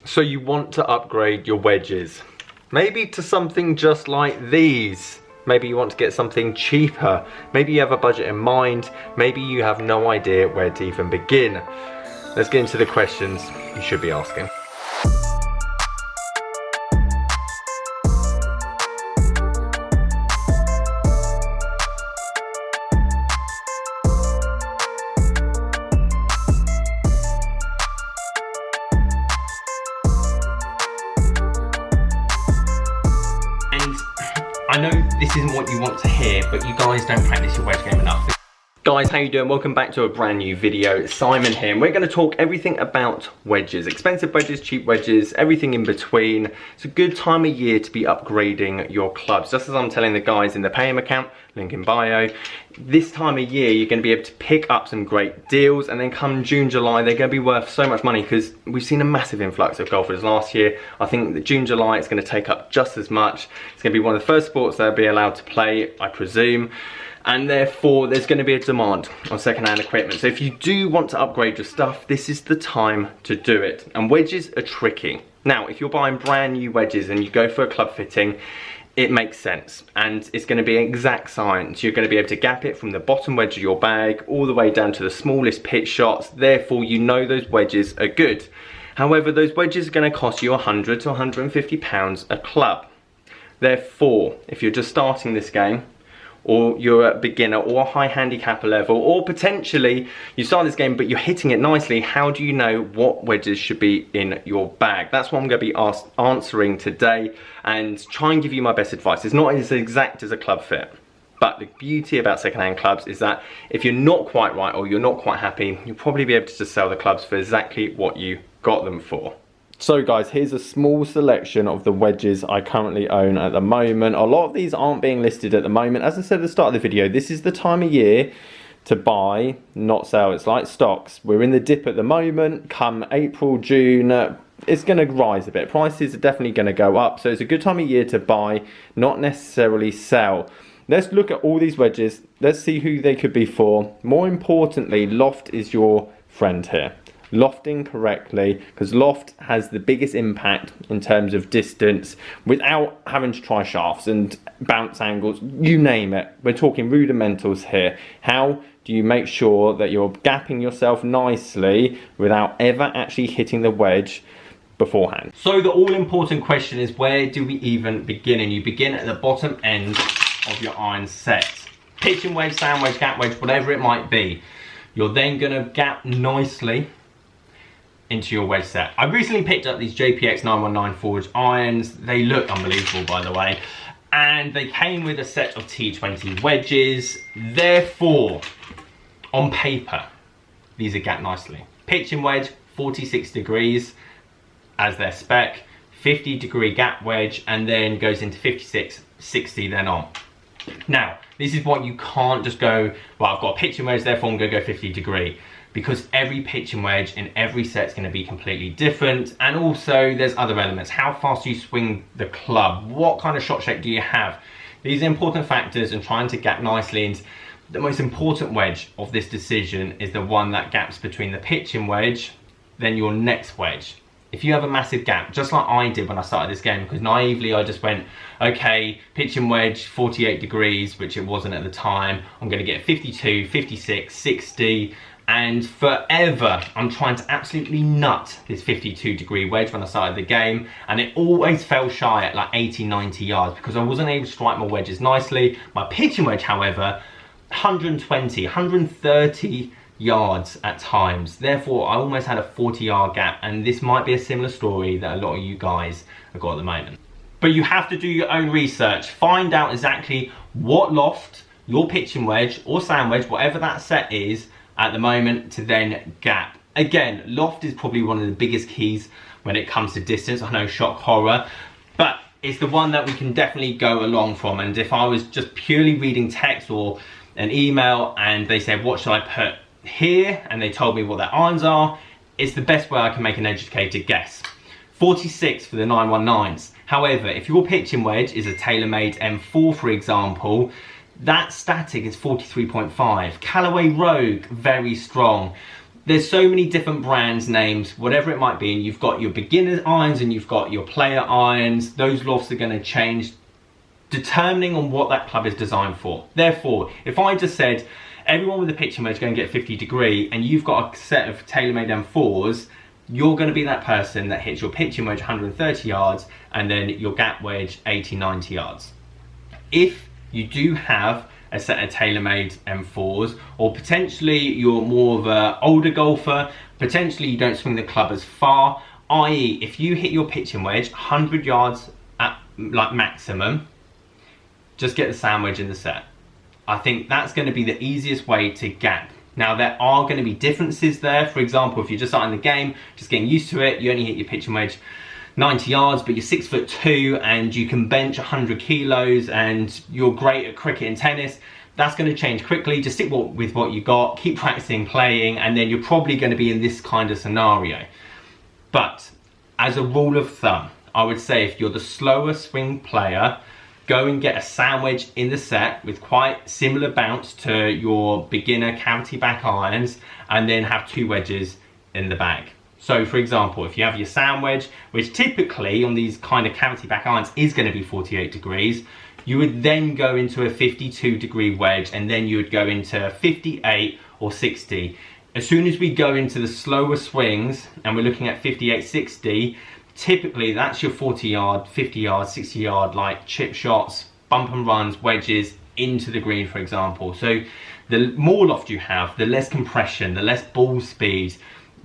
So you want to upgrade your wedges, maybe to something just like these. Maybe you want to get something cheaper. Maybe you have a budget in mind. Maybe you have no idea where to even begin. Let's get into the questions you should be asking. I know this isn't what you want to hear, but you guys don't practice your wedge game enough. Guys, how you doing? Welcome back to a brand new video. Simon here, and we're going to talk everything about wedges. Expensive wedges, cheap wedges, everything in between. It's a good time of year to be upgrading your clubs. Just as I'm telling the guys in the Payham account, link in bio, this time of year you're going to be able to pick up some great deals, and then come June, July, they're going to be worth so much money because we've seen a massive influx of golfers last year. I think that June, July, it's going to take up just as much. It's going to be one of the first sports they'll be allowed to play, I presume. And therefore there's going to be a demand on second-hand equipment. So if you do want to upgrade your stuff, this is the time to do it. And wedges are tricky. Now, if you're buying brand new wedges and you go for a club fitting, it makes sense, and it's going to be an exact science. You're going to be able to gap it from the bottom wedge of your bag all the way down to the smallest pitch shots. Therefore, you know those wedges are good. However, those wedges are going to cost you £100 to £150 a club. Therefore, if you're just starting this game, or you're a beginner or a high handicapper level, or potentially you start this game but you're hitting it nicely, how do you know what wedges should be in your bag? That's what I'm going to be answering today, and try and give you my best advice. It's not as exact as a club fit, but the beauty about second-hand clubs is that if you're not quite right or you're not quite happy, you'll probably be able to just sell the clubs for exactly what you got them for. So guys, here's a small selection of the wedges I currently own at the moment. A lot of these aren't being listed at the moment. As I said at the start of the video, this is the time of year to buy, not sell. It's like stocks. We're in the dip at the moment. Come April, June, it's going to rise a bit. Prices are definitely going to go up. So it's a good time of year to buy, not necessarily sell. Let's look at all these wedges. Let's see who they could be for. More importantly, Loft is your friend here. Lofting correctly, because Loft has the biggest impact in terms of distance without having to try shafts and bounce angles, you name it. We're talking rudimentals here. How do you make sure that you're gapping yourself nicely without ever actually hitting the wedge beforehand? So the all-important question is, where do we even begin? And you begin at the bottom end of your iron set. Pitching wedge, sand wedge, gap wedge, whatever it might be. You're then going to gap nicely into your wedge set. I recently picked up these JPX 919 forged irons. They look unbelievable, by the way, and they came with a set of T20 wedges. Therefore, on paper, these are gapped nicely. Pitching wedge, 46 degrees as their spec, 50-degree gap wedge, and then goes into 56, 60 then on. Now, this is what you can't just go, well, I've got a pitching wedge, therefore I'm going to go 50-degree. Because every pitching wedge in every set is going to be completely different, and also there's other elements. How fast do you swing the club? What kind of shot shape do you have? These are important factors, and trying to gap nicely. And the most important wedge of this decision is the one that gaps between the pitching wedge, then your next wedge. If you have a massive gap, just like I did when I started this game, because naively I just went, okay, pitching wedge, 48 degrees, which it wasn't at the time. I'm going to get 52, 56, 60. And forever, I'm trying to absolutely nut this 52-degree wedge when I started the game, and it always fell shy at like 80, 90 yards because I wasn't able to strike my wedges nicely. My pitching wedge, however, 120, 130 yards at times. Therefore, I almost had a 40-yard gap, and this might be a similar story that a lot of you guys have got at the moment. But you have to do your own research. Find out exactly what loft, your pitching wedge or sand wedge, whatever that set is, at the moment, to then gap. Again, loft is probably one of the biggest keys when it comes to distance. I know, shock horror, but it's the one that we can definitely go along from. And if I was just purely reading text or an email and they said, what should I put here? And they told me what their irons are, it's the best way I can make an educated guess. 46 for the 919s. However, if your pitching wedge is a tailor-made M4, for example, that static is 43.5. Callaway Rogue, very strong. there's so many different brands, names, whatever it might be, and you've got your beginner irons and you've got your player irons. Those lofts are going to change determining on what that club is designed for. Therefore, if I just said everyone with a pitching wedge go and get 50 degree and you've got a set of tailor-made M4s, you're going to be that person that hits your pitching wedge 130 yards and then your gap wedge 80, 90 yards. If you do have a set of tailor-made M4s, or potentially you're more of an older golfer, potentially you don't swing the club as far, i.e. if you hit your pitching wedge 100 yards at like maximum, just get the sand wedge in the set. I think that's going to be the easiest way to gap. Now there are going to be differences there. For example, if you're just starting the game, just getting used to it, you only hit your pitching wedge 90 yards, but you're 6'2" and you can bench 100 kilos and you're great at cricket and tennis, that's going to change quickly. Just stick with what you got, keep practicing playing, and then you're probably going to be in this kind of scenario. But as a rule of thumb, I would say if you're the slower swing player, go and get a sand wedge in the set with quite similar bounce to your beginner cavity back irons, and then have 2 wedges in the bag. So for example, if you have your sand wedge, which typically on these kind of cavity back irons is going to be 48 degrees, you would then go into a 52 degree wedge, and then you would go into 58 or 60. As soon as we go into the slower swings and we're looking at 58, 60, typically that's your 40 yard, 50 yard, 60 yard, like chip shots, bump and runs, wedges into the green, for example. So the more loft you have, the less compression, the less ball speed,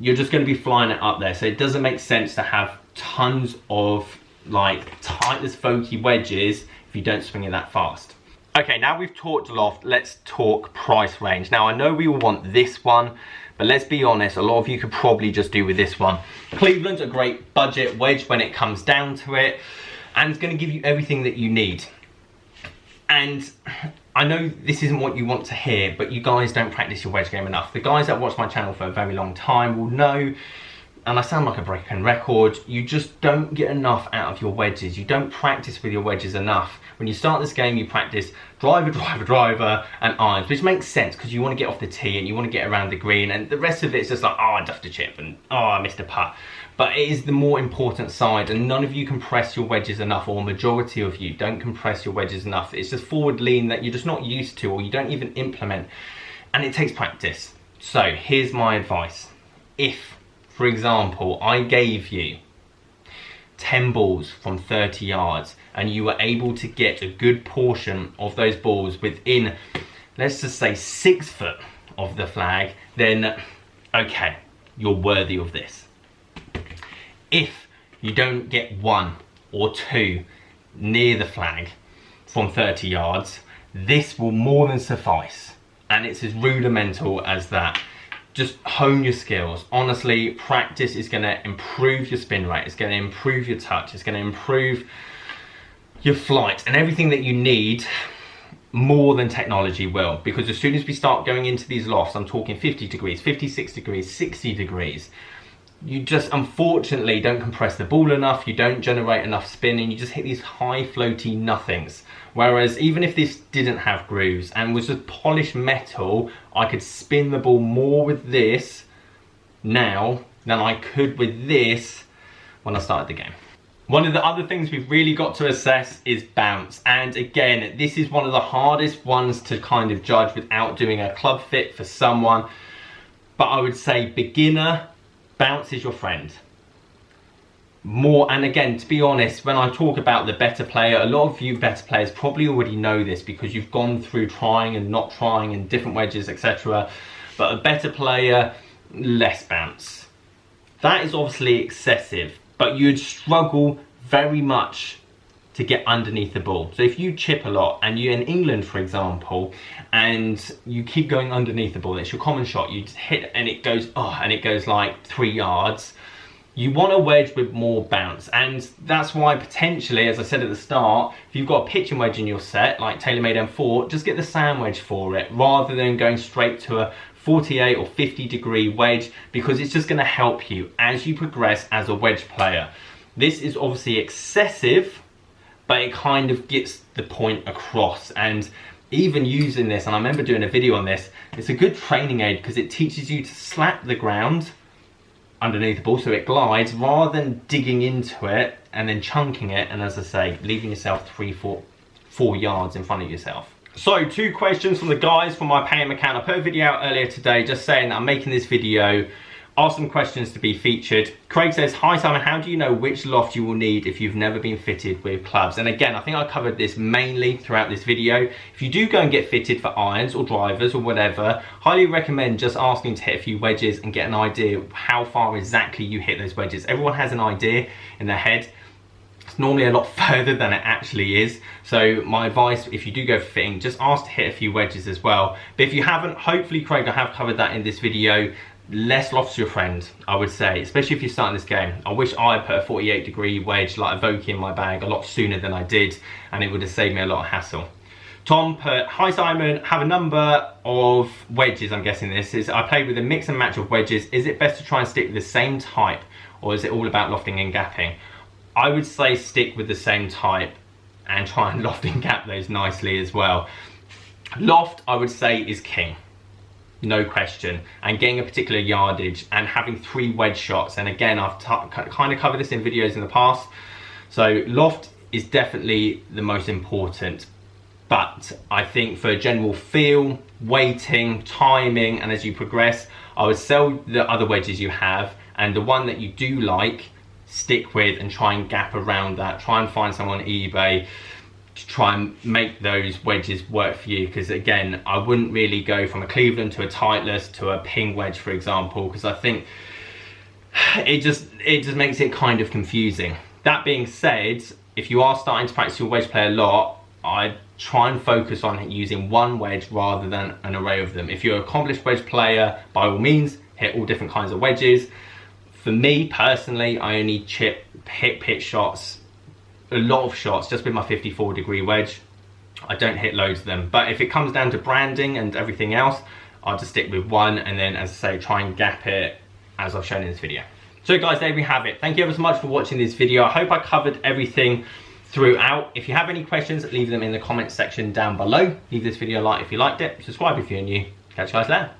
you're just going to be flying it up there. So it doesn't make sense to have tons of like tightless folky wedges if you don't swing it that fast. Okay, now we've talked loft, let's talk price range. Now I know we all want this one, but let's be honest, a lot of you could probably just do with this one. Cleveland's a great budget wedge when it comes down to it, and it's going to give you everything that you need. And I know this isn't what you want to hear, but you guys don't practice your wedge game enough. The guys that watch my channel for a very long time will know, and I sound like a broken record, you just don't get enough out of your wedges. You don't practice with your wedges enough. When you start this game, you practice driver, driver, driver, and irons, which makes sense because you want to get off the tee and you want to get around the green, and the rest of it is just like, oh, I duffed a chip and oh, I missed a putt. But it is the more important side, and none of you compress your wedges enough, or majority of you don't compress your wedges enough. It's just forward lean that you're just not used to, or you don't even implement, and it takes practice. So here's my advice. If, for example, I gave you 10 balls from 30 yards and you were able to get a good portion of those balls within, let's just say 6 foot of the flag, then okay, you're worthy of this. If you don't get 1 or 2 near the flag from 30 yards, this will more than suffice, and it's as rudimental as that. Just hone your skills. Honestly, practice is going to improve your spin rate, it's going to improve your touch, it's going to improve your flight, and everything that you need more than technology will. Because as soon as we start going into these lofts, I'm talking 50 degrees, 56 degrees, 60 degrees, you just unfortunately don't compress the ball enough, you don't generate enough spin, and you just hit these high floaty nothings. Whereas even if this didn't have grooves and was just polished metal, I could spin the ball more with this now than I could with this when I started the game. One of the other things we've really got to assess is bounce. And again, this is one of the hardest ones to kind of judge without doing a club fit for someone. But I would say beginner, bounce is your friend. More, and again, to be honest, when I talk about the better player, a lot of you better players probably already know this because you've gone through trying and not trying and different wedges, etc. But a better player, less bounce. That is obviously excessive, but you'd struggle very much to get underneath the ball. So if you chip a lot, and you're in England, for example, and you keep going underneath the ball, it's your common shot, you just hit and it goes, oh, and it goes like 3 yards. You want a wedge with more bounce, and that's why potentially, as I said at the start, if you've got a pitching wedge in your set, like TaylorMade M4, just get the sand wedge for it, rather than going straight to a 48 or 50 degree wedge, because it's just gonna help you as you progress as a wedge player. This is obviously excessive, but it kind of gets the point across, and even using this, and I remember doing a video on this, it's a good training aid because it teaches you to slap the ground underneath the ball so it glides rather than digging into it and then chunking it, and as I say, leaving yourself 4 yards in front of yourself. So 2 questions from the guys from my Payham account. I put a video out earlier today just saying that I'm making this video, ask some questions to be featured. Craig says, hi Simon, how do you know which loft you will need if you've never been fitted with clubs? And again, I think I covered this mainly throughout this video. If you do go and get fitted for irons or drivers or whatever, highly recommend just asking to hit a few wedges and get an idea of how far exactly you hit those wedges. Everyone has an idea in their head. It's normally a lot further than it actually is. So my advice, if you do go for fitting, just ask to hit a few wedges as well. But if you haven't, hopefully Craig, I have covered that in this video. Less loft's your friend, I would say, especially if you're starting this game. I wish I put a 48-degree wedge like a Voucher in my bag a lot sooner than I did, and it would have saved me a lot of hassle. Tom put, hi Simon, have a number of wedges, I'm guessing this is. I played with a mix and match of wedges. Is it best to try and stick with the same type, or is it all about lofting and gapping? I would say stick with the same type and try and loft and gap those nicely as well. Loft, I would say, is king. No question, and getting a particular yardage and having 3 wedge shots. And again, I've kind of covered this in videos in the past. So loft is definitely the most important, but I think for a general feel, weighting, timing, and as you progress, I would sell the other wedges you have, and the one that you do like, stick with and try and gap around that. Try and find someone on eBay to try and make those wedges work for you, because again, I wouldn't really go from a Cleveland to a Titleist to a ping wedge, for example, because I think it just makes it kind of confusing. That being said, if you are starting to practice your wedge play a lot, I try and focus on using one wedge rather than an array of them. If you're an accomplished wedge player, by all means, hit all different kinds of wedges. For me personally, I only hit pitch shots, a lot of shots, just with my 54-degree wedge. I don't hit loads of them, but if it comes down to branding and everything else, I'll just stick with one, and then, as I say, try and gap it as I've shown in this video. So guys, there we have it. Thank you ever so much for watching this video. I hope I covered everything throughout. If you have any questions, leave them in the comments section down below. Leave this video a like if you liked it, subscribe if you're new. Catch you guys later.